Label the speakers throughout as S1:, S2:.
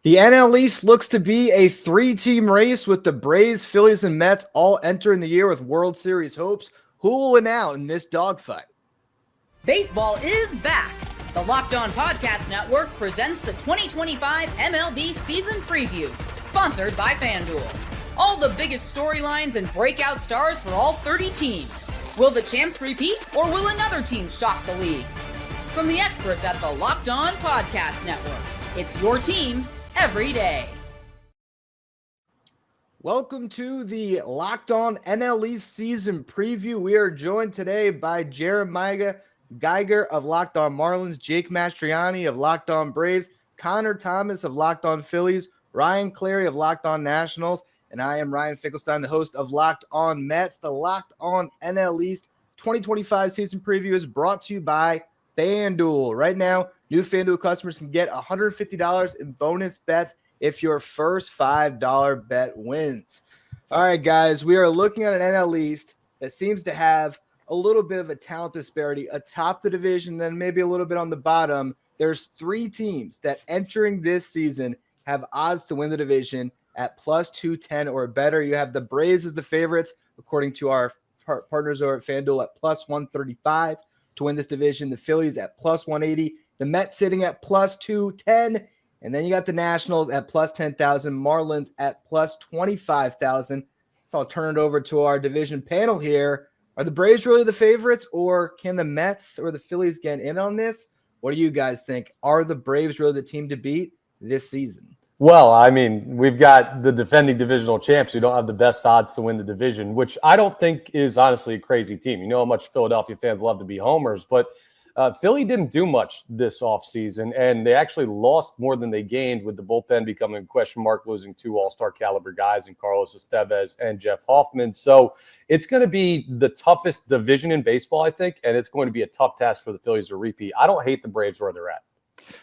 S1: The NL East looks to be a three-team race with the Braves, Phillies, and Mets all entering the year with World Series hopes. Who will win out in this dogfight?
S2: Baseball is back. The Locked On Podcast Network presents the 2025 MLB Season Preview, sponsored by FanDuel. All the biggest storylines and breakout stars for all 30 teams. Will the champs repeat, or will another team shock the league? From the experts at the Locked On Podcast Network, it's your team every day.
S1: Welcome to the Locked On NL East Season Preview. We are joined today by Jeremiah Geiger of Locked On Marlins, Jake Mastriani of Locked On Braves, Connor Thomas of Locked On Phillies, Ryan Clary of Locked On Nationals, and I am Ryan Finkelstein, the host of Locked On Mets. The Locked On NL East 2025 Season Preview is brought to you by FanDuel. Right now, new FanDuel customers can get $150 in bonus bets if your first $5 bet wins. All right, guys, we are looking at an NL East that seems to have a little bit of a talent disparity atop the division, then maybe a little bit on the bottom. There's three teams that entering this season have odds to win the division at plus 210 or better. You have the Braves as the favorites, according to our partners over at FanDuel, at plus 135 to win this division. The Phillies at plus 180. The Mets sitting at plus 210. And then you got the Nationals at plus 10,000. Marlins at plus 25,000. So I'll turn it over to our division panel here. Are the Braves really the favorites, or can the Mets or the Phillies get in on this? What do you guys think? Are the Braves really the team to beat this season?
S3: Well, I mean, we've got the defending divisional champs who don't have the best odds to win the division, which I don't think is honestly a crazy team. You know how much Philadelphia fans love to be homers, but Philly didn't do much this offseason, and they actually lost more than they gained, with the bullpen becoming a question mark, losing two all-star caliber guys in Carlos Estevez and Jeff Hoffman. So it's going to be the toughest division in baseball, I think, and it's going to be a tough task for the Phillies to repeat. I don't hate the Braves where they're at.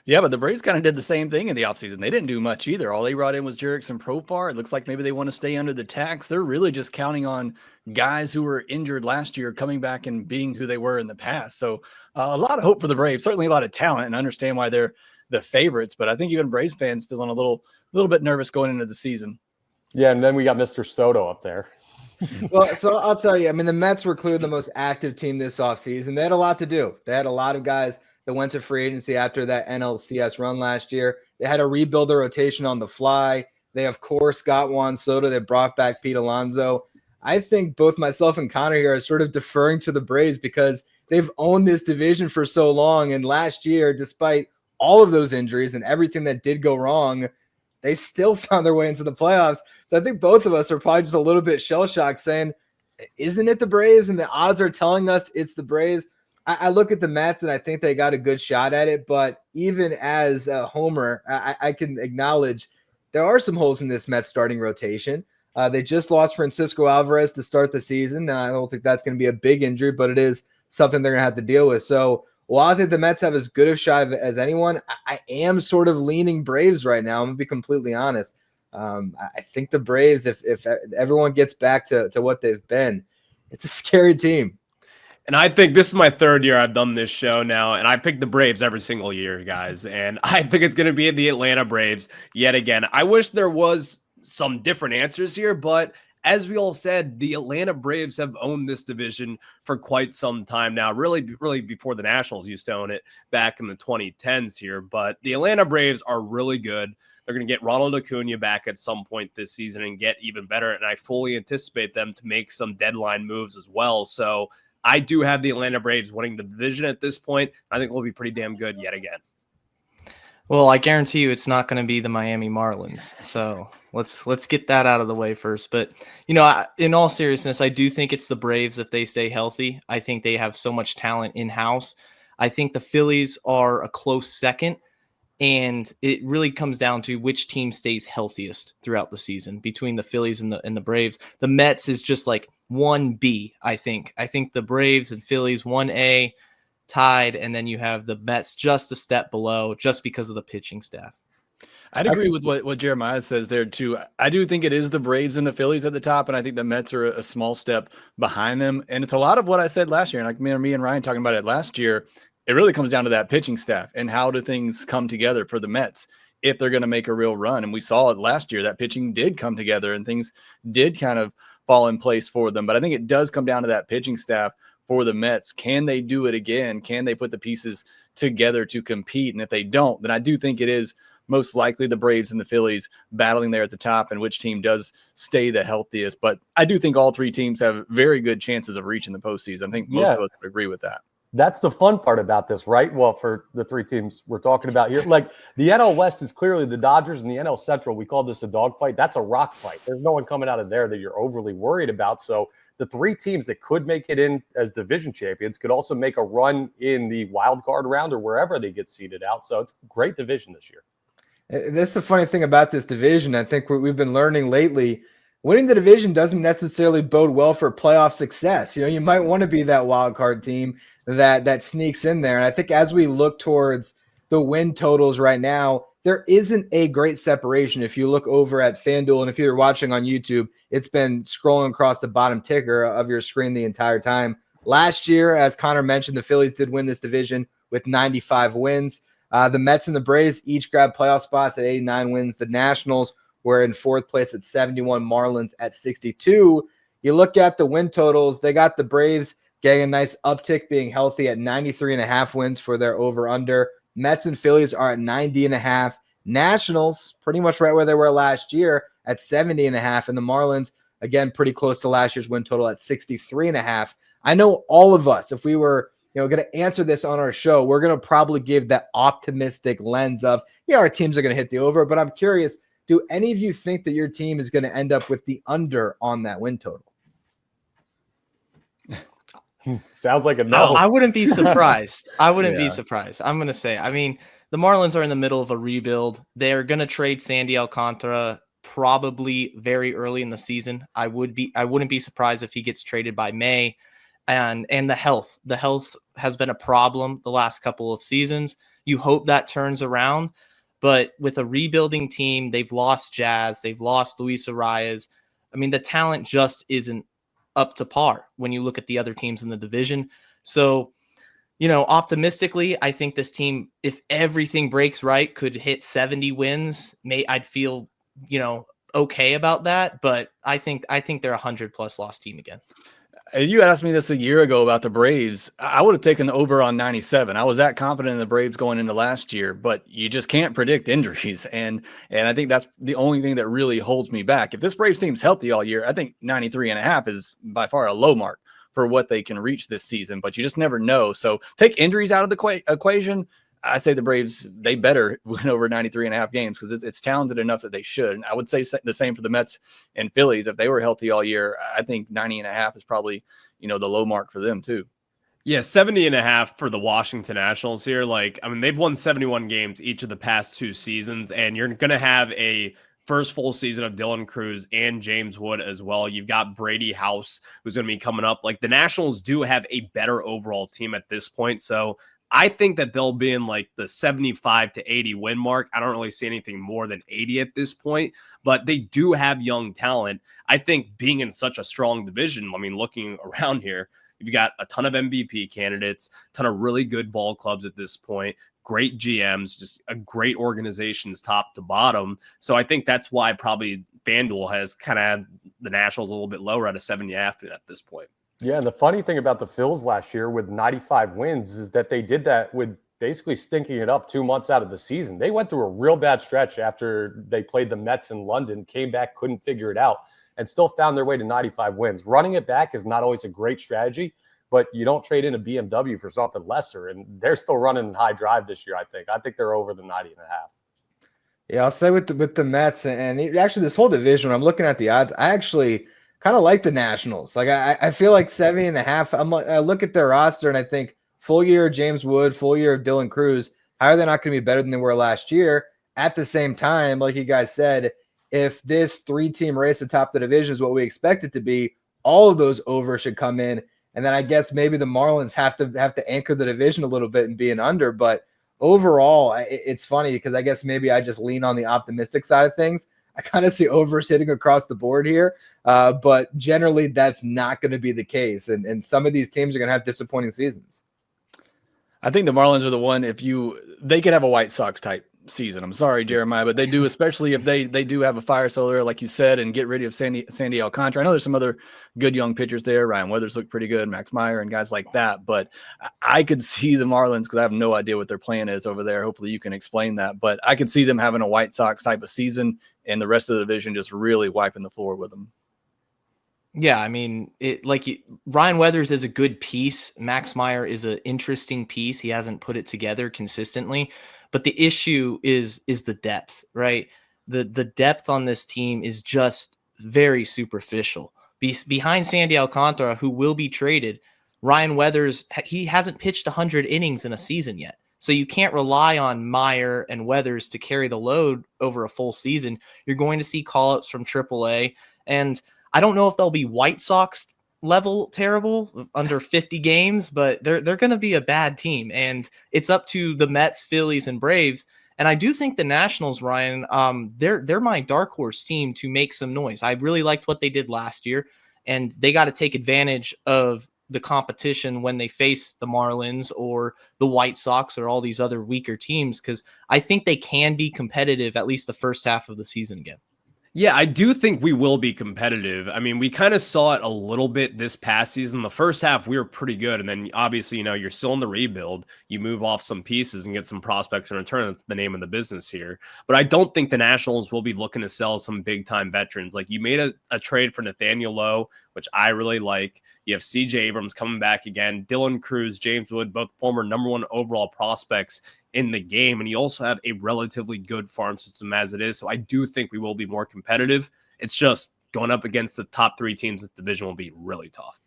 S4: Yeah, but the Braves kind of did the same thing in the offseason. They didn't do much either. All they brought in was Jerickson Profar. It looks like maybe they want to stay under the tax. They're really just counting on guys who were injured last year coming back and being who they were in the past. So a lot of hope for the Braves, certainly a lot of talent, and I understand why they're the favorites. But I think even Braves fans feeling a little bit nervous going into the season.
S3: Yeah, and then we got Mr. Soto up there.
S1: Well, so I'll tell you, I mean, the Mets were clearly the most active team this offseason. They had a lot to do. They had a lot of guys that went to free agency after that NLCS run last year. They had to rebuild their rotation on the fly. They, of course, got Juan Soto. They brought back Pete Alonso. I think both myself and Connor here are sort of deferring to the Braves because they've owned this division for so long. And last year, despite all of those injuries and everything that did go wrong, they still found their way into the playoffs. So I think both of us are probably just a little bit shell-shocked saying, isn't it the Braves? And the odds are telling us it's the Braves. I look at the Mets and I think they got a good shot at it, but even as a homer, I can acknowledge there are some holes in this Mets starting rotation. They just lost Francisco Alvarez to start the season. Now, I don't think that's going to be a big injury, but it is something they're going to have to deal with. So while I think the Mets have as good a shot as anyone, I am sort of leaning Braves right now. I'm going to be completely honest. I think the Braves, if everyone gets back to what they've been, it's a scary team.
S5: And I think this is my third year I've done this show now, and I pick the Braves every single year, guys. And I think it's going to be the Atlanta Braves yet again. I wish there was some different answers here, but as we all said, the Atlanta Braves have owned this division for quite some time now, really before the Nationals used to own it back in the 2010s here. But the Atlanta Braves are really good. They're going to get Ronald Acuna back at some point this season and get even better, and I fully anticipate them to make some deadline moves as well. So I do have the Atlanta Braves winning the division at this point. I think they'll be pretty damn good yet again.
S6: Well, I guarantee you it's not going to be the Miami Marlins. So let's get that out of the way first. But, you know, in all seriousness, I do think it's the Braves if they stay healthy. I think they have so much talent in-house. I think the Phillies are a close second. And it really comes down to which team stays healthiest throughout the season between the Phillies and the Braves. The Mets is just like 1B, I think. I think the Braves and Phillies 1A tied, and then you have the Mets just a step below just because of the pitching staff.
S4: I'd agree with what Jeremiah says there, too. I do think it is the Braves and the Phillies at the top, and I think the Mets are a small step behind them. And it's a lot of what I said last year, and like me and Ryan talking about it last year. It really comes down to that pitching staff and how do things come together for the Mets. if they're going to make a real run. And we saw it last year, that pitching did come together and things did kind of fall in place for them. But I think it does come down to that pitching staff for the Mets. Can they do it again? Can they put the pieces together to compete? And if they don't, then I do think it is most likely the Braves and the Phillies battling there at the top, and which team does stay the healthiest. But I do think all three teams have very good chances of reaching the postseason. I think most of us would agree with that.
S3: That's the fun part about this, right? Well, for the three teams we're talking about here, like the NL West is clearly the Dodgers, and the NL Central, we call this a dogfight. That's a rock fight. There's no one coming out of there that you're overly worried about. So the three teams that could make it in as division champions could also make a run in the wild card round or wherever they get seeded out. So it's a great division this year.
S1: That's the funny thing about this division. I think we've been learning lately, winning the division doesn't necessarily bode well for playoff success. You know, you might want to be that wild card team that sneaks in there. And I think as we look towards the win totals right now, there isn't a great separation. If you look over at FanDuel, and if you're watching on YouTube, it's been scrolling across the bottom ticker of your screen the entire time. Last year, as Connor mentioned, the Phillies did win this division with 95 wins. The Mets and the Braves each grabbed playoff spots at 89 wins. The Nationals were in fourth place at 71, Marlins at 62. You look at the win totals, they got the Braves getting a nice uptick, being healthy at 93.5 wins for their over-under. Mets and Phillies are at 90.5. Nationals, pretty much right where they were last year at 70.5. And the Marlins, again, pretty close to last year's win total at 63.5. I know all of us, if we were going to answer this on our show, we're going to probably give that optimistic lens of, our teams are going to hit the over. But I'm curious, do any of you think that your team is going to end up with the under on that win total?
S3: Sounds like a no.
S6: I wouldn't be surprised. I wouldn't be surprised. I'm going to say, the Marlins are in the middle of a rebuild. They're going to trade Sandy Alcantara probably very early in the season. I wouldn't be surprised if he gets traded by May. And the health has been a problem the last couple of seasons. You hope that turns around, but with a rebuilding team, they've lost Jazz, they've lost Luis Arias. The talent just isn't up to par when you look at the other teams in the division. So, optimistically, I think this team, if everything breaks right, could hit 70 wins. I'd feel, okay about that, but I think they're 100+ loss team again.
S4: You asked me this a year ago about the Braves. I would have taken the over on 97. I was that confident in the Braves going into last year, but you just can't predict injuries. And I think that's the only thing that really holds me back. If this Braves team's healthy all year, I think 93.5 is by far a low mark for what they can reach this season, but you just never know. So take injuries out of the equation. I say the Braves, they better win over 93.5 games because it's talented enough that they should. And I would say the same for the Mets and Phillies. If they were healthy all year, I think 90.5 is probably, the low mark for them too.
S5: Yeah, 70.5 for the Washington Nationals here. They've won 71 games each of the past two seasons, and you're going to have a first full season of Dylan Cruz and James Wood as well. You've got Brady House, who's going to be coming up. The Nationals do have a better overall team at this point, so I think that they'll be in the 75 to 80 win mark. I don't really see anything more than 80 at this point, but they do have young talent. I think being in such a strong division, looking around here, you've got a ton of MVP candidates, a ton of really good ball clubs at this point, great GMs, just a great organizations top to bottom. So I think that's why probably FanDuel has kind of the Nationals a little bit lower at a 70 at this point.
S3: Yeah, and the funny thing about the Phils last year with 95 wins is that they did that with basically stinking it up 2 months out of the season. They went through a real bad stretch after they played the Mets in London, came back, couldn't figure it out, and still found their way to 95 wins. Running it back is not always a great strategy, but you don't trade in a BMW for something lesser, and they're still running high drive this year, I think. I think they're over the 90.5.
S1: Yeah, I'll say with the Mets, and actually this whole division, when I'm looking at the odds, I actually kind of like the Nationals. I feel like 70.5. I look at their roster and I think full year of James Wood, full year of Dylan Cruz. How are they not going to be better than they were last year? At the same time, like you guys said, if this 3-team race atop the division is what we expect it to be, all of those over should come in. And then I guess maybe the Marlins have to anchor the division a little bit and be an under. But overall, it's funny because I guess maybe I just lean on the optimistic side of things. I kind of see overs hitting across the board here, but generally that's not going to be the case. And some of these teams are going to have disappointing seasons.
S4: I think the Marlins are the one, they could have a White Sox type season. I'm sorry, Jeremiah, but they do, especially if they do have a fire sale there, like you said, and get rid of Sandy Alcantara. I know there's some other good young pitchers there. Ryan Weathers looked pretty good, Max Meyer and guys like that. But I could see the Marlins, because I have no idea what their plan is over there. Hopefully you can explain that. But I could see them having a White Sox type of season and the rest of the division just really wiping the floor with them.
S6: Yeah, I mean, Ryan Weathers is a good piece. Max Meyer is an interesting piece. He hasn't put it together consistently, but the issue is the depth, right? The depth on this team is just very superficial. Behind Sandy Alcantara, who will be traded, Ryan Weathers, he hasn't pitched 100 innings in a season yet. So you can't rely on Meyer and Weathers to carry the load over a full season. You're going to see call-ups from AAA, and I don't know if they'll be White Sox level terrible under 50 games, but they're going to be a bad team. And it's up to the Mets, Phillies, and Braves. And I do think the Nationals, Ryan, they're my dark horse team to make some noise. I really liked what they did last year, and they got to take advantage of the competition when they face the Marlins or the White Sox or all these other weaker teams, because I think they can be competitive at least the first half of the season again.
S5: Yeah, I do think we will be competitive. I mean, we kind of saw it a little bit this past season. The first half, we were pretty good. And then obviously, you're still in the rebuild. You move off some pieces and get some prospects in return. That's the name of the business here. But I don't think the Nationals will be looking to sell some big-time veterans. Like, you made a trade for Nathaniel Lowe, which I really like. You have CJ Abrams coming back again. Dylan Cruz, James Wood, both former #1 overall prospects in the game, and you also have a relatively good farm system as it is. So I do think we will be more competitive. It's just going up against the top 3 teams in this division will be really tough.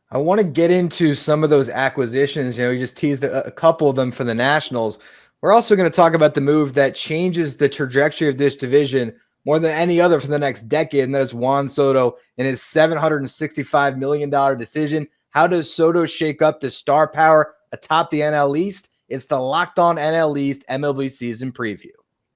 S1: I want to get into some of those acquisitions. We just teased a couple of them for the Nationals. We're also going to talk about the move that changes the trajectory of this division more than any other for the next decade, and that is Juan Soto and his $765 million decision. How does Soto shake up the star power atop the NL East? It's the Locked On NL East MLB season preview.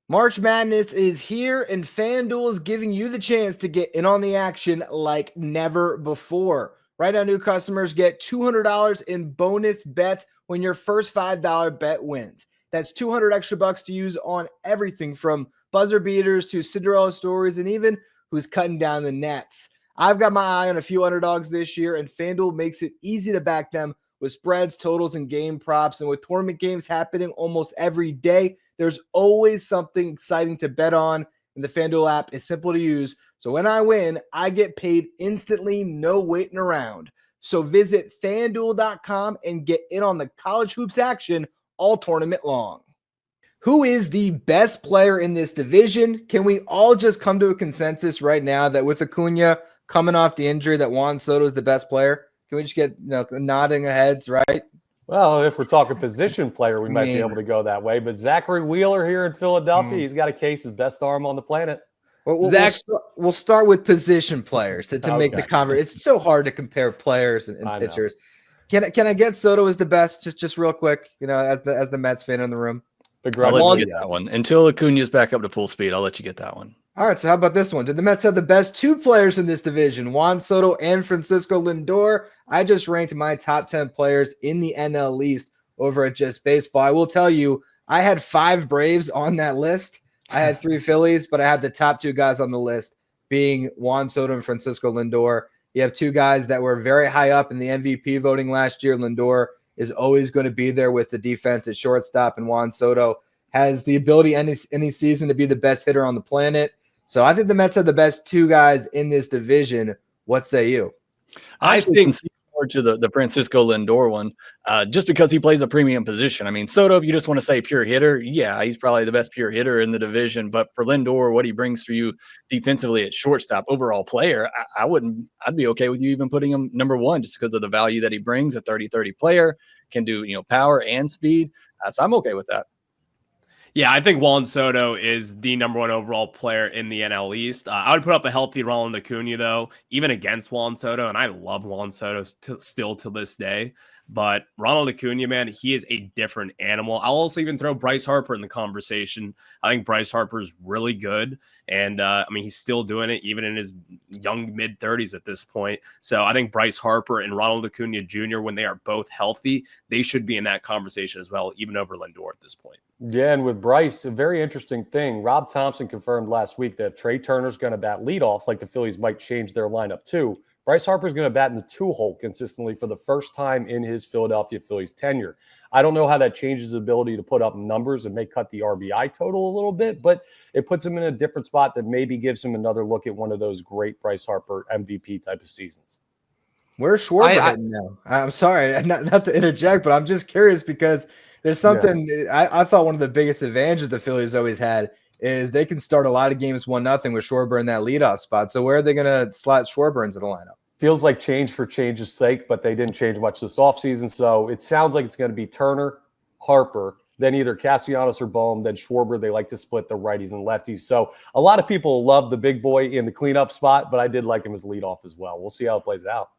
S1: March Madness is here, and FanDuel is giving you the chance to get in on the action like never before. Right now, new customers get $200 in bonus bets when your first $5 bet wins. That's 200 extra bucks to use on everything from buzzer beaters to Cinderella stories and even who's cutting down the nets. I've got my eye on a few underdogs this year, and FanDuel makes it easy to back them with spreads, totals, and game props. And with tournament games happening almost every day, there's always something exciting to bet on. And the FanDuel app is simple to use. So when I win, I get paid instantly, no waiting around. So visit FanDuel.com and get in on the college hoops action all tournament long. Who is the best player in this division? Can we all just come to a consensus right now that with Acuna coming off the injury that Juan Soto is the best player? Can we just get nodding heads, right?
S3: Well, if we're talking position player, we might be able to go that way. But Zachary Wheeler here in Philadelphia, he's got a case his best arm on the planet.
S1: We'll start with position players to make the conversation. It's so hard to compare players and pitchers. Can I get Soto as the best? Just real quick, as the Mets fan in the room.
S4: I'll let you get that one until Acuna's back up to full speed. I'll let you get that one.
S1: All right, so how about this one? Did the Mets have the best 2 players in this division, Juan Soto and Francisco Lindor? I just ranked my top 10 players in the NL East over at Just Baseball. I will tell you, I had 5 Braves on that list. I had 3 Phillies, but I had the top 2 guys on the list being Juan Soto and Francisco Lindor. You have 2 guys that were very high up in the MVP voting last year. Lindor is always going to be there with the defense at shortstop, and Juan Soto has the ability any season to be the best hitter on the planet. So I think the Mets have the best 2 guys in this division. What say you?
S4: I think more to the Francisco Lindor one, just because he plays a premium position. I mean, Soto, if you just want to say pure hitter, yeah, he's probably the best pure hitter in the division. But for Lindor, what he brings for you defensively at shortstop, overall player, I'd be okay with you even putting him number 1 just because of the value that he brings. A 30-30 player, can do power and speed. So I'm okay with that.
S5: Yeah, I think Juan Soto is the number 1 overall player in the NL East. I would put up a healthy Ronald Acuna, though, even against Juan Soto, and I love Juan Soto still to this day. But Ronald Acuna, man, he is a different animal. I'll also even throw Bryce Harper in the conversation. I think Bryce Harper is really good. And I mean, he's still doing it even in his young mid-30s at this point. So I think Bryce Harper and Ronald Acuna Jr., when they are both healthy, they should be in that conversation as well, even over Lindor at this point.
S3: Yeah, and with Bryce, a very interesting thing. Rob Thompson confirmed last week that if Trey Turner's going to bat leadoff, like the Phillies might change their lineup too, Bryce Harper's going to bat in the 2-hole consistently for the first time in his Philadelphia Phillies tenure. I don't know how that changes his ability to put up numbers and may cut the RBI total a little bit, but it puts him in a different spot that maybe gives him another look at one of those great Bryce Harper MVP type of seasons.
S1: Where's Schwarber heading now? I'm sorry, not to interject, but I'm just curious because there's something I thought one of the biggest advantages the Phillies always had is they can start a lot of games 1-0 with Schwarber in that leadoff spot. So where are they going to slot Schwarber into the lineup?
S3: Feels like change for change's sake, but they didn't change much this offseason. So it sounds like it's going to be Turner, Harper, then either Castellanos or Bohm, then Schwarber. They like to split the righties and lefties. So a lot of people love the big boy in the cleanup spot, but I did like him as leadoff as well. We'll see how it plays out.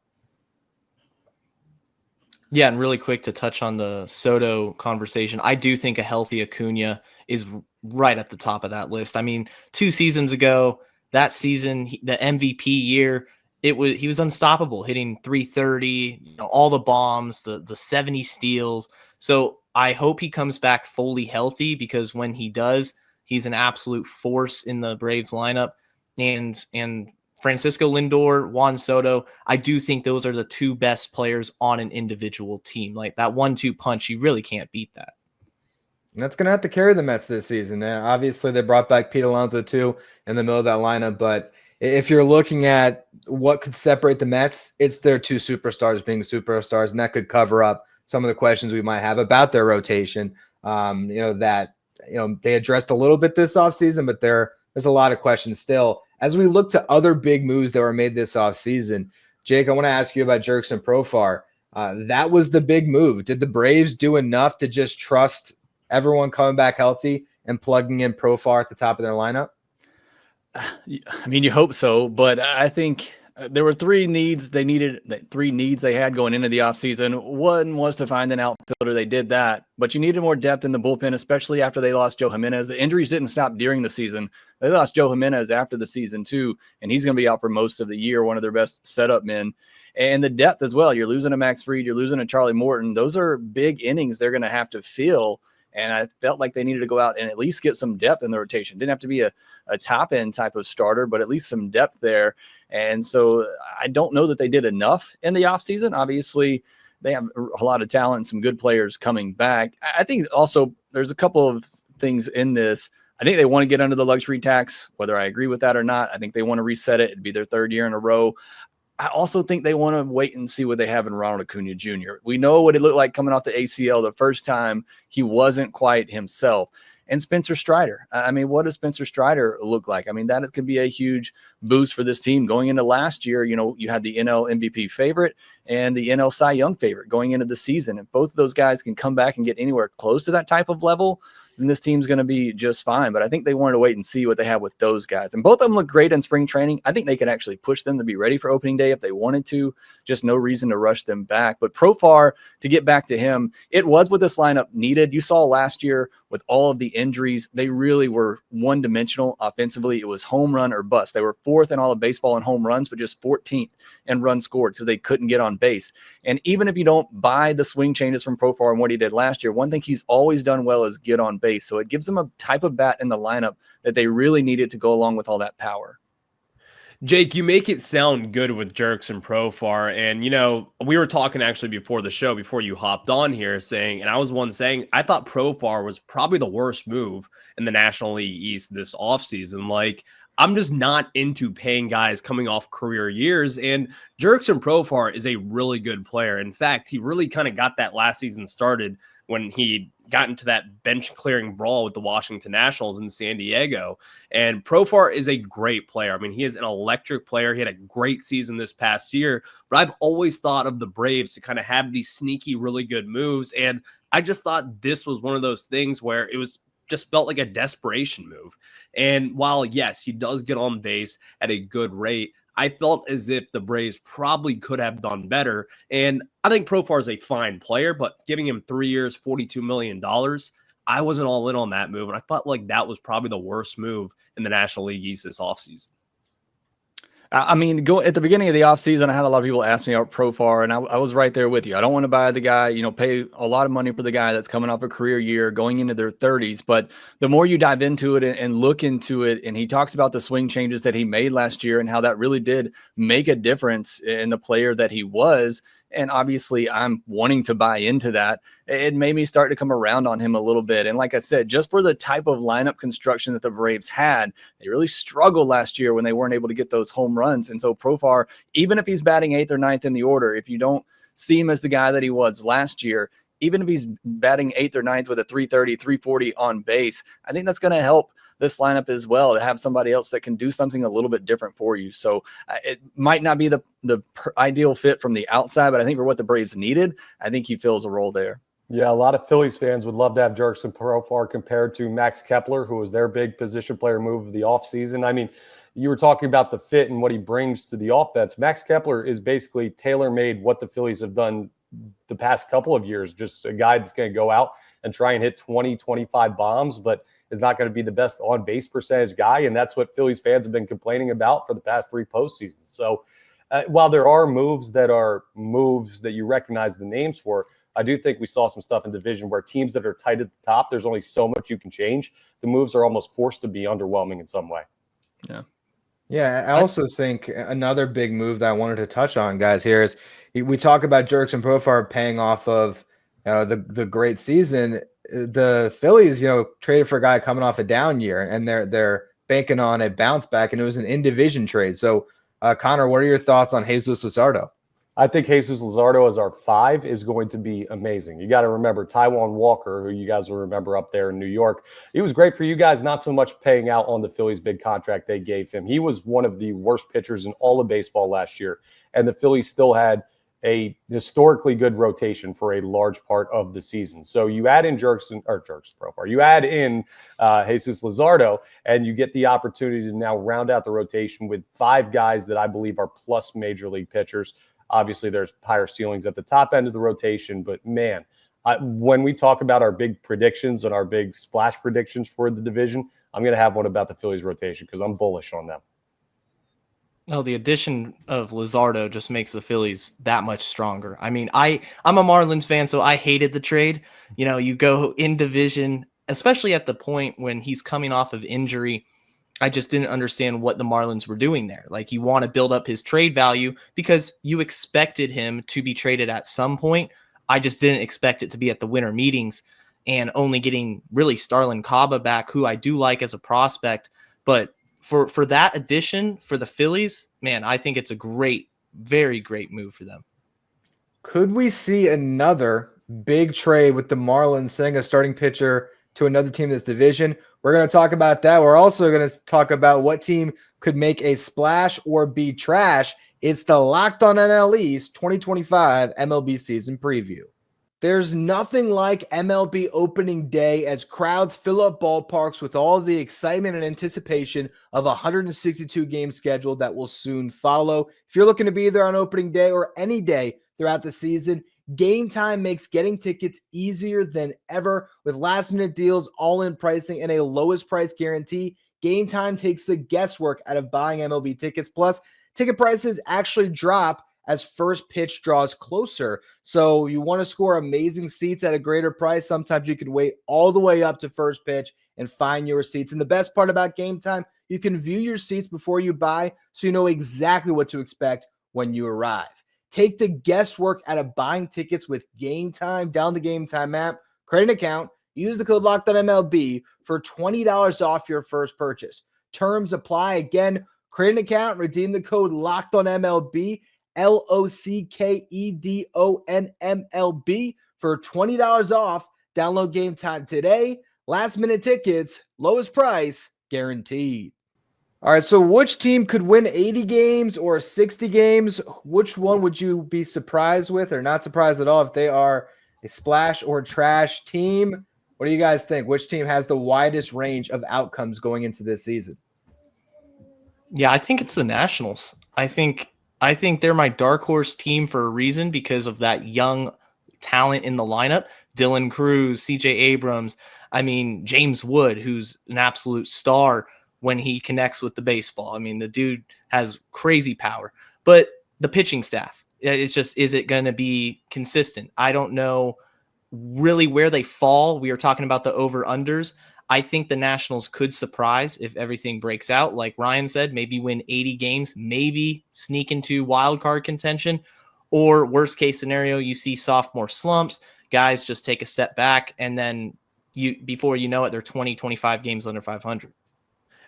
S6: Yeah, and really quick to touch on the Soto conversation, I do think a healthy Acuna is right at the top of that list. I mean, 2 seasons ago, that season, the MVP year, he was unstoppable, hitting 330, all the bombs, the 70 steals. So I hope he comes back fully healthy because when he does, he's an absolute force in the Braves lineup. And Francisco Lindor, Juan Soto, I do think those are the 2 best players on an individual team. Like that 1-2 punch, you really can't beat that.
S1: And that's going to have to carry the Mets this season. Obviously, they brought back Pete Alonso too in the middle of that lineup. But if you're looking at what could separate the Mets, it's their 2 superstars being superstars, and that could cover up some of the questions we might have about their rotation. They addressed a little bit this offseason, but there's a lot of questions still. As we look to other big moves that were made this offseason, Jake, I want to ask you about Jurickson Profar. That was the big move. Did the Braves do enough to just trust everyone coming back healthy and plugging in Profar at the top of their lineup?
S4: I mean, you hope so, but I think there were 3 needs they needed, 3 needs they had going into the offseason. One was to find an outfielder. They did that, but you needed more depth in the bullpen, especially after they lost Joe Jimenez. The injuries didn't stop during the season. They lost Joe Jimenez after the season too, and he's going to be out for most of the year, one of their best setup men. And the depth as well. You're losing a Max Fried, you're losing a Charlie Morton. Those are big innings they're going to have to fill. And I felt like they needed to go out and at least get some depth in the rotation. Didn't have to be a top end type of starter, but at least some depth there. And so I don't know that they did enough in the offseason. Obviously, they have a lot of talent, some good players coming back. I think also there's a couple of things in this. I think they want to get under the luxury tax, whether I agree with that or not. I think they want to reset it. It'd be their 3rd year in a row. I also think they want to wait and see what they have in Ronald Acuna Jr. We know what it looked like coming off the ACL the first time. He wasn't quite himself. And Spencer Strider. I mean, what does Spencer Strider look like? I mean, that could be a huge boost for this team. Going into last year, you had the NL MVP favorite and the NL Cy Young favorite going into the season. If both of those guys can come back and get anywhere close to that type of level, then this team's going to be just fine. But I think they wanted to wait and see what they have with those guys. And both of them look great in spring training. I think they could actually push them to be ready for opening day if they wanted to. Just no reason to rush them back. But Profar, to get back to him, it was what this lineup needed. You saw last year with all of the injuries, they really were one-dimensional offensively. It was home run or bust. They were 4th in all of baseball in home runs, but just 14th in runs scored because they couldn't get on base. And even if you don't buy the swing changes from Profar and what he did last year, one thing he's always done well is get on base. So it gives them a type of bat in the lineup that they really needed to go along with all that power.
S5: Jake, you make it sound good with Jurickson Profar. And, we were talking actually before the show, before you hopped on here and I was saying, I thought Profar was probably the worst move in the National League East this offseason. Like, I'm just not into paying guys coming off career years. And Jurickson Profar is a really good player. In fact, he really kind of got that last season started when he got into that bench clearing brawl with the Washington Nationals in San Diego. And Profar is a great player. I mean, he is an electric player. He had a great season this past year, but I've always thought of the Braves to kind of have these sneaky, really good moves. And I just thought this was one of those things where it was just felt like a desperation move. And while, yes, he does get on base at a good rate, I felt as if the Braves probably could have done better. And I think Profar is a fine player, but giving him 3 years, $42 million, I wasn't all in on that move. And I felt like that was probably the worst move in the National League East this offseason.
S4: I mean, at the beginning of the offseason, I had a lot of people ask me about Profar, and I was right there with you. I don't want to buy the guy, pay a lot of money for the guy that's coming off a career year, going into their 30s. But the more you dive into it and look into it, and he talks about the swing changes that he made last year and how that really did make a difference in the player that he was. And obviously, I'm wanting to buy into that. It made me start to come around on him a little bit. And like I said, just for the type of lineup construction that the Braves had, they really struggled last year when they weren't able to get those home runs. And so Profar, even if he's batting 8th or 9th in the order, if you don't see him as the guy that he was last year, even if he's batting 8th or 9th with a 330, 340 on base, I think that's going to help this lineup as well, to have somebody else that can do something a little bit different for you. So it might not be the ideal fit from the outside, but I think for what the Braves needed, I think he fills a role there.
S3: Yeah, a lot of Phillies fans would love to have Jurickson Profar compared to Max Kepler, who was their big position player move of the offseason. I mean, you were talking about the fit and what he brings to the offense. Max Kepler is basically tailor-made what the Phillies have done the past couple of years, just a guy that's going to go out and try and hit 20, 25 bombs, but is not going to be the best on-base percentage guy, and that's what Phillies fans have been complaining about for the past 3 postseasons. So while there are moves that you recognize the names for, I do think we saw some stuff in division where teams that are tight at the top, there's only so much you can change. The moves are almost forced to be underwhelming in some way.
S1: Yeah, I also think another big move that I wanted to touch on, guys, here is we talk about Jurickson Profar paying off of the great season. The Phillies, traded for a guy coming off a down year, and they're banking on a bounce back, and it was an in-division trade. So, Connor, what are your thoughts on Jesus Luzardo?
S3: I think Jesus Luzardo as our 5 is going to be amazing. You got to remember Taijuan Walker, who you guys will remember up there in New York. He was great for you guys, not so much paying out on the Phillies' big contract they gave him. He was one of the worst pitchers in all of baseball last year, and the Phillies still had a historically good rotation for a large part of the season. So you add in Jurickson Profar, you add in Jesus Luzardo, and you get the opportunity to now round out the rotation with 5 guys that I believe are plus major league pitchers. Obviously, there's higher ceilings at the top end of the rotation, but man, when we talk about our big predictions and our big splash predictions for the division, I'm going to have one about the Phillies rotation because I'm bullish on them.
S6: Oh, the addition of Luzardo just makes the Phillies that much stronger. I mean, I'm a Marlins fan, so I hated the trade. You go in division, especially at the point when he's coming off of injury. I just didn't understand what the Marlins were doing there. Like, you want to build up his trade value because you expected him to be traded at some point. I just didn't expect it to be at the winter meetings, and only getting really Starlin Caba back, who I do like as a prospect, but for that addition for the Phillies, man, I think it's a great, very great move for them.
S1: Could we see another big trade with the Marlins sending a starting pitcher to another team in this division? We're going to talk about that. We're also going to talk about what team could make a splash or be trash. It's the Locked On NL East 2025 MLB season preview. There's nothing like MLB opening day as crowds fill up ballparks with all the excitement and anticipation of a 162-game schedule that will soon follow. If you're looking to be there on opening day or any day throughout the season, Game Time makes getting tickets easier than ever with last-minute deals, all-in pricing, and a lowest price guarantee. Game Time takes the guesswork out of buying MLB tickets. Plus, ticket prices actually drop as first pitch draws closer. So you want to score amazing seats at a greater price. Sometimes you could wait all the way up to first pitch and find your seats. And the best part about Game Time, you can view your seats before you buy, so you know exactly what to expect when you arrive. Take the guesswork out of buying tickets with Game Time. Download the Game Time app, create an account, use the code LOCKEDONMLB for $20 off your first purchase. Terms apply. Again, create an account, redeem the code LOCKEDONMLB, LOCKEDONMLB for $20 off. Download Game Time today. Last minute tickets, lowest price guaranteed. All right, so which team could win 80 games or 60 games? Which one would you be surprised with or not surprised at all if they are a splash or trash team? What do you guys think? Which team has the widest range of outcomes going into this season?
S6: Yeah, I think it's the Nationals. I think they're my dark horse team for a reason because of that young talent in the lineup. Dylan Cruz, CJ Abrams, I mean, James Wood, who's an absolute star when he connects with the baseball. I mean, the dude has crazy power. But the pitching staff, it's just, is it going to be consistent? I don't know really where they fall. We are talking about the over-unders. I think the Nationals could surprise if everything breaks out. Like Ryan said, maybe win 80 games, maybe sneak into wild card contention, or worst case scenario, you see sophomore slumps, guys just take a step back, and then before you know it, they're 20, 25 games under 500.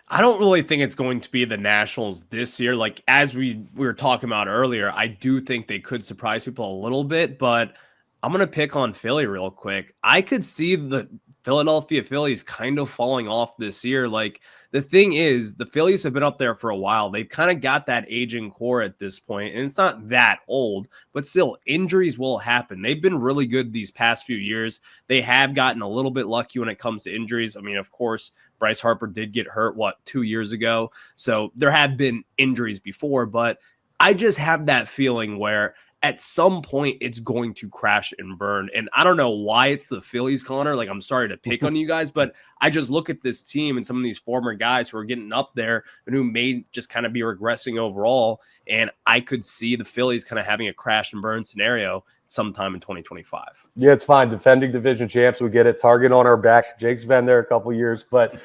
S5: I don't really think it's going to be the Nationals this year. Like, as we were talking about earlier, I do think they could surprise people a little bit, but I'm going to pick on Philly real quick. I could see the Philadelphia Phillies kind of falling off this year. Like, the thing is, the Phillies have been up there for a while. They've kind of got that aging core at this point, and it's not that old, but still, injuries will happen. They've been really good these past few years. They have gotten a little bit lucky when it comes to injuries. I mean, of course, Bryce Harper did get hurt, 2 years ago? So there have been injuries before, but I just have that feeling where at some point it's going to crash and burn. And I don't know why it's the Phillies, Connor. Like, I'm sorry to pick on you guys, but I just look at this team and some of these former guys who are getting up there and who may just kind of be regressing overall. And I could see the Phillies kind of having a crash and burn scenario sometime in 2025.
S3: Yeah, it's fine. Defending division champs, we get it. Target on our back. Jake's been there a couple years. But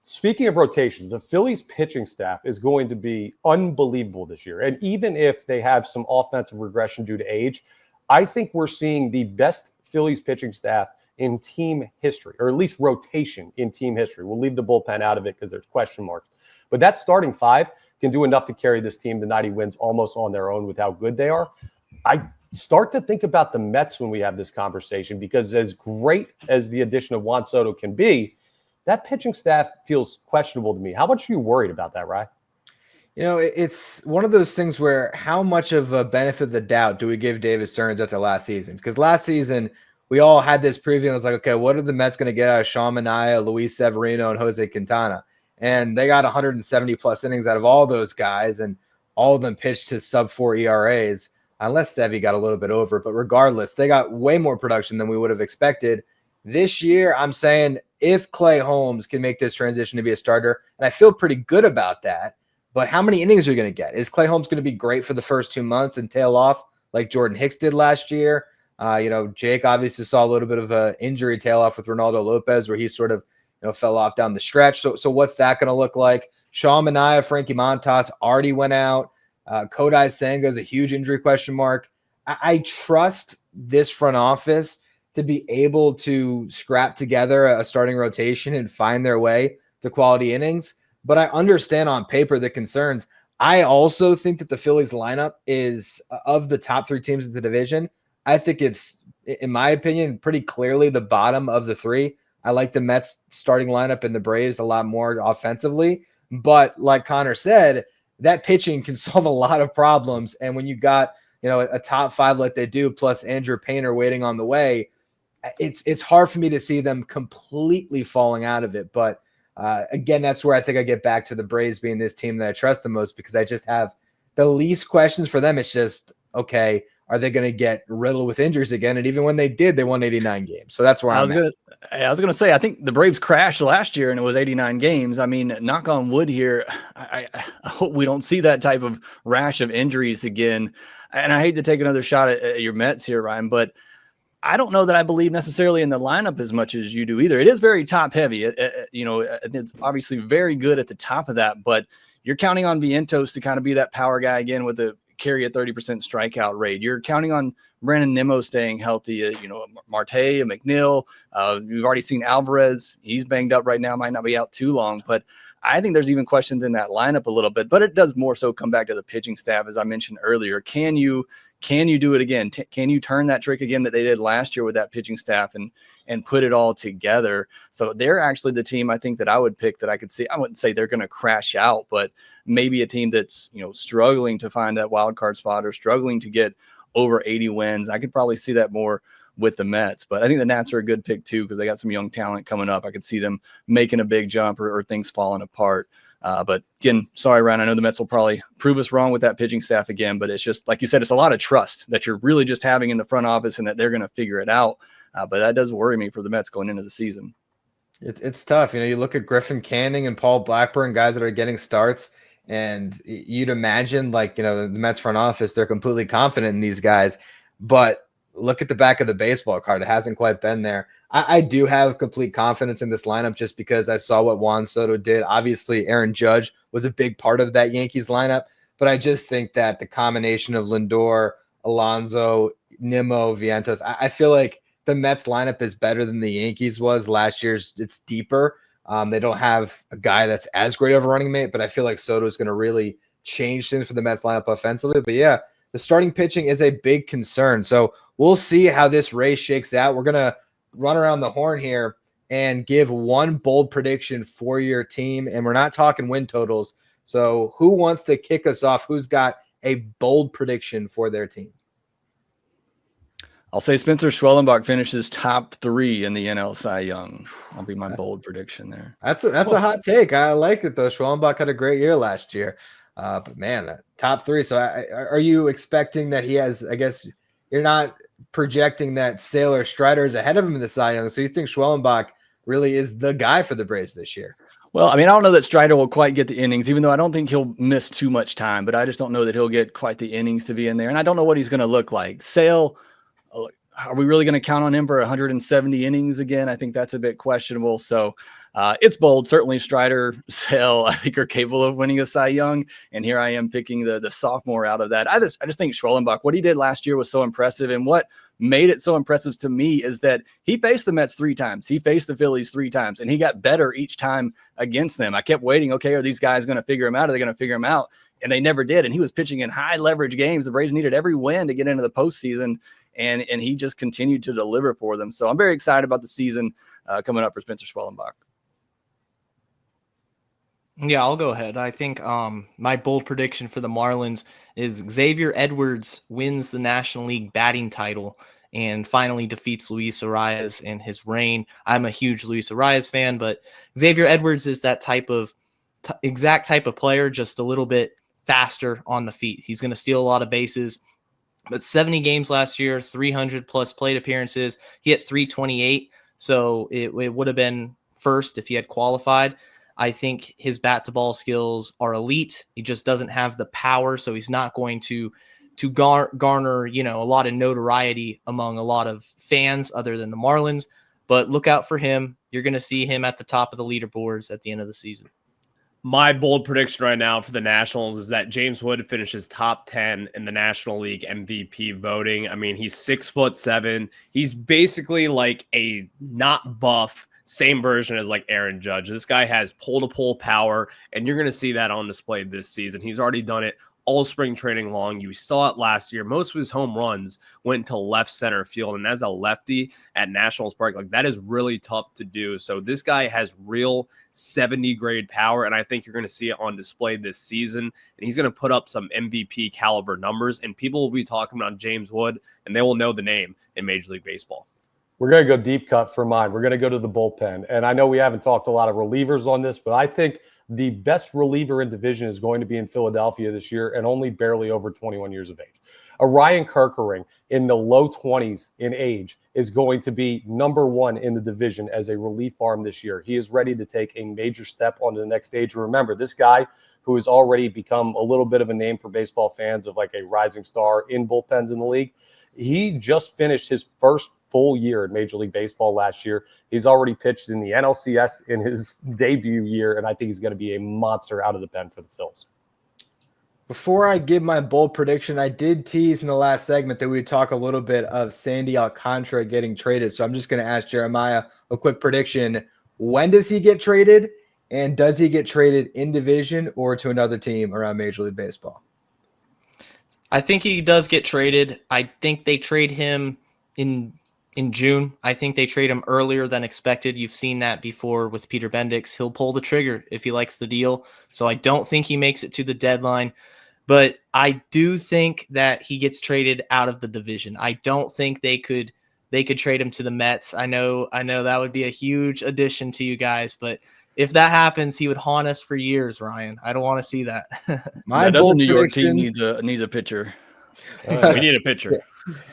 S3: speaking of rotations, the Phillies pitching staff is going to be unbelievable this year. And even if they have some offensive regression due to age, I think we're seeing the best Phillies pitching staff in team history, or at least rotation in team history. We'll leave the bullpen out of it because there's question marks. But that starting five can do enough to carry this team to 90 wins almost on their own with how good they are. I start to think about the Mets when we have this conversation, because as great as the addition of Juan Soto can be, that pitching staff feels questionable to me. How much are you worried about that, Ryan?
S1: You know, it's one of those things where how much of a benefit of the doubt do we give David Stearns after last season? Because last season, we all had this preview and it was like, okay, what are the Mets going to get out of Sean Manaea, Luis Severino, and Jose Quintana? And they got 170 plus innings out of all those guys, and all of them pitched to sub-4 ERAs, unless Sevy got a little bit over. But regardless, they got way more production than we would have expected. This year, I'm saying if Clay Holmes can make this transition to be a starter, and I feel pretty good about that, but how many innings are you going to get? Is Clay Holmes going to be great for the first 2 months and tail off like Jordan Hicks did last year? Jake obviously saw a little bit of an injury tail off with Ronaldo Lopez, where he sort of fell off down the stretch. So what's that going to look like? Sean Manaea, Frankie Montas already went out. Kodai Senga is a huge injury question mark. I trust this front office to be able to scrap together a starting rotation and find their way to quality innings. But I understand on paper the concerns. I also think that the Phillies lineup is, of the top three teams in the division, I think it's, in my opinion, pretty clearly the bottom of the three. I like the Mets starting lineup and the Braves a lot more offensively. But like Connor said, that pitching can solve a lot of problems. And when you got, a top five like they do, plus Andrew Painter waiting on the way, it's hard for me to see them completely falling out of it. But again, that's where I think I get back to the Braves being this team that I trust the most, because I just have the least questions for them. It's just, okay, are they going to get riddled with injuries again? And even when they did, they won 89 games. So that's where I was
S4: going to say, I think the Braves crashed last year and it was 89 games. I mean, knock on wood here. I hope we don't see that type of rash of injuries again. And I hate to take another shot at your Mets here, Ryan, but I don't know that I believe necessarily in the lineup as much as you do either. It is very top heavy. It's obviously very good at the top of that, but you're counting on Vientos to kind of be that power guy again with the carry a 30% strikeout rate. You're counting on Brandon Nimmo staying healthy, Marte, McNeil. We've already seen Alvarez. He's banged up right now, might not be out too long, but I think there's even questions in that lineup a little bit, but it does more so come back to the pitching staff. As I mentioned earlier, can you do it again? Can you turn that trick again that they did last year with that pitching staff and put it all together? So they're actually the team I think that I would pick that I could see. I wouldn't say they're going to crash out, but maybe a team that's, struggling to find that wild card spot or struggling to get over 80 wins. I could probably see that more with the Mets, but I think the Nats are a good pick too, because they got some young talent coming up. I could see them making a big jump or things falling apart. But again, sorry, Ryan, I know the Mets will probably prove us wrong with that pitching staff again, but it's just, like you said, it's a lot of trust that you're really just having in the front office and that they're going to figure it out. But that does worry me for the Mets going into the season.
S1: It's tough. You look at Griffin Canning and Paul Blackburn, guys that are getting starts, and you'd imagine the Mets front office, they're completely confident in these guys, but look at the back of the baseball card. It hasn't quite been there. I do have complete confidence in this lineup just because I saw what Juan Soto did. Obviously, Aaron Judge was a big part of that Yankees lineup, but I just think that the combination of Lindor, Alonso, Nimmo, Vientos, I feel like the Mets lineup is better than the Yankees was last year's. It's deeper. They don't have a guy that's as great of a running mate, but I feel like Soto is going to really change things for the Mets lineup offensively. But yeah, the starting pitching is a big concern. So we'll see how this race shakes out. We're going to run around the horn here and give one bold prediction for your team. And we're not talking win totals. So who wants to kick us off? Who's got a bold prediction for their team?
S4: I'll say Spencer Schwellenbach finishes top 3 in the NL Cy Young. That'll be my bold prediction there.
S1: That's a hot take. I like it, though. Schwellenbach had a great year last year. But, man, top 3. So are you expecting that he has – I guess you're not projecting that Sale or Strider is ahead of him in the Cy Young. So you think Schwellenbach really is the guy for the Braves this year?
S4: Well, I mean, I don't know that Strider will quite get the innings, even though I don't think he'll miss too much time. But I just don't know that he'll get quite the innings to be in there. And I don't know what he's going to look like. Sale – are we really going to count on him for 170 innings again? I think that's a bit questionable. So it's bold. Certainly Strider, Sale, I think are capable of winning a Cy Young. And here I am picking the sophomore out of that. I just think Schwellenbach, what he did last year was so impressive. And what made it so impressive to me is that he faced the Mets 3 times. He faced the Phillies 3 times, and he got better each time against them. I kept waiting. Okay, are these guys going to figure him out? Are they going to figure him out? And they never did. And he was pitching in high leverage games. The Braves needed every win to get into the postseason. And he just continued to deliver for them. So I'm very excited about the season coming up for Spencer Schwellenbach.
S6: Yeah, I'll go ahead. I think my bold prediction for the Marlins is Xavier Edwards wins the National League batting title and finally defeats Luis Arias in his reign. I'm a huge Luis Arias fan, but Xavier Edwards is that exact type of player, just a little bit faster on the feet. He's going to steal a lot of bases. But 70 games last year, 300 plus plate appearances. He hit 328, so it would have been first if he had qualified. I think his bat to ball skills are elite. He just doesn't have the power, so he's not going to garner a lot of notoriety among a lot of fans other than the Marlins. But look out for him. You're going to see him at the top of the leaderboards at the end of the season.
S5: My bold prediction right now for the Nationals is that James Wood finishes top 10 in the National League MVP voting. I mean, he's 6'7". He's basically like a not buff, same version as like Aaron Judge. This guy has pull-to-pull power, and you're going to see that on display this season. He's already done it all spring training long. You saw it last year. Most of his home runs went to left center field. And as a lefty at Nationals Park, that is really tough to do. So this guy has real 70 grade power. And I think you're going to see it on display this season. And he's going to put up some MVP caliber numbers. And people will be talking about James Wood, and they will know the name in Major League Baseball.
S3: We're going to go deep cut for mine. We're going to go to the bullpen. And I know we haven't talked a lot of relievers on this, but I think the best reliever in division is going to be in Philadelphia this year and only barely over 21 years of age. A Ryan Kerkering in the low 20s in age is going to be number 1 in the division as a relief arm this year. He is ready to take a major step on to the next stage. Remember, this guy who has already become a little bit of a name for baseball fans of like a rising star in bullpens in the league, he just finished his first full year in Major League Baseball last year. He's already pitched in the NLCS in his debut year, and I think he's going to be a monster out of the pen for the Phils.
S1: Before I give my bold prediction, I did tease in the last segment that we would talk a little bit of Sandy Alcantara getting traded. So I'm just going to ask Jeremiah a quick prediction. When does he get traded? And does he get traded in division or to another team around Major League Baseball?
S6: I think he does get traded. I think they trade him in June. I think they trade him earlier than expected. You've seen that before with Peter Bendix. He'll pull the trigger if he likes the deal. So I don't think he makes it to the deadline. But I do think that he gets traded out of the division. I don't think they could trade him to the Mets. I know that would be a huge addition to you guys, but if that happens, he would haunt us for years, Ryan. I don't want to see that.
S1: My
S4: Another
S1: bold
S4: New York team
S1: prediction-
S4: needs a pitcher.
S5: We need a pitcher.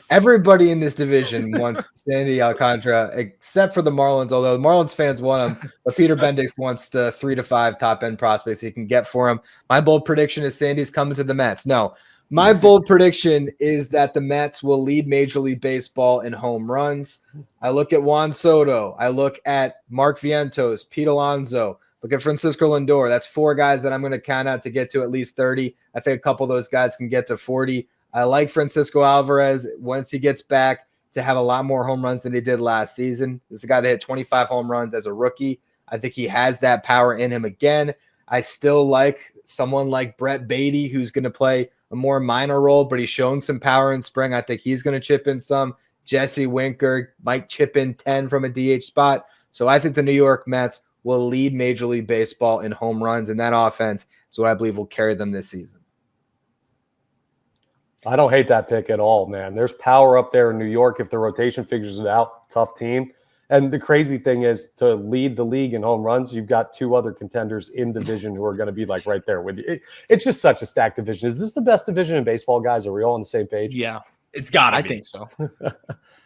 S1: Everybody in this division wants Sandy Alcantara, except for the Marlins, although the Marlins fans want him. But Peter Bendix wants the 3 to 5 top end prospects he can get for him. My bold prediction is Sandy's coming to the Mets. No, my bold prediction is that the Mets will lead Major League Baseball in home runs. I look at Juan Soto. I look at Mark Vientos, Pete Alonso. Look at Francisco Lindor. That's 4 guys that I'm going to count out to get to at least 30. I think a couple of those guys can get to 40. I like Francisco Alvarez once he gets back to have a lot more home runs than he did last season. This is a guy that hit 25 home runs as a rookie. I think he has that power in him again. I still like someone like Brett Beatty, who's going to play a more minor role, but he's showing some power in spring. I think he's going to chip in some. Jesse Winker might chip in 10 from a DH spot. So I think the New York Mets will lead Major League Baseball in home runs, and that offense is what I believe will carry them this season.
S3: I don't hate that pick at all, man. There's power up there in New York if the rotation figures it out. Tough team. And the crazy thing is, to lead the league in home runs, you've got 2 other contenders in division who are going to be like right there with you. It's just such a stacked division. Is this the best division in baseball, guys? Are we all on the same page?
S6: Yeah,
S5: It's got to
S6: I
S5: be.
S6: think so.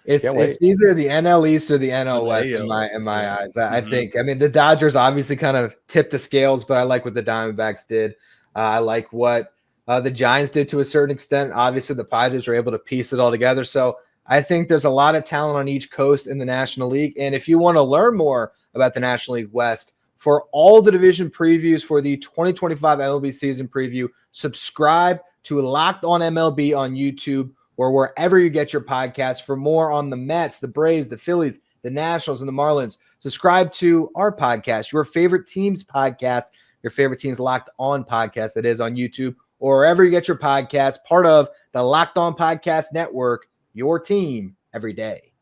S1: It's either the NL East or the NL West in my eyes. I think. I mean, the Dodgers obviously kind of tipped the scales, but I like what the Diamondbacks did. I like what the Giants did to a certain extent. Obviously, the Padres were able to piece it all together. So I think there's a lot of talent on each coast in the National League. And if you want to learn more about the National League West, for all the division previews for the 2025 MLB season preview, subscribe to Locked On MLB on YouTube or wherever you get your podcasts. For more on the Mets, the Braves, the Phillies, the Nationals, and the Marlins, subscribe to our podcast, your favorite team's podcast, your favorite team's Locked On podcast that is on YouTube or wherever you get your podcasts, part of the Locked On Podcast Network, your team every day.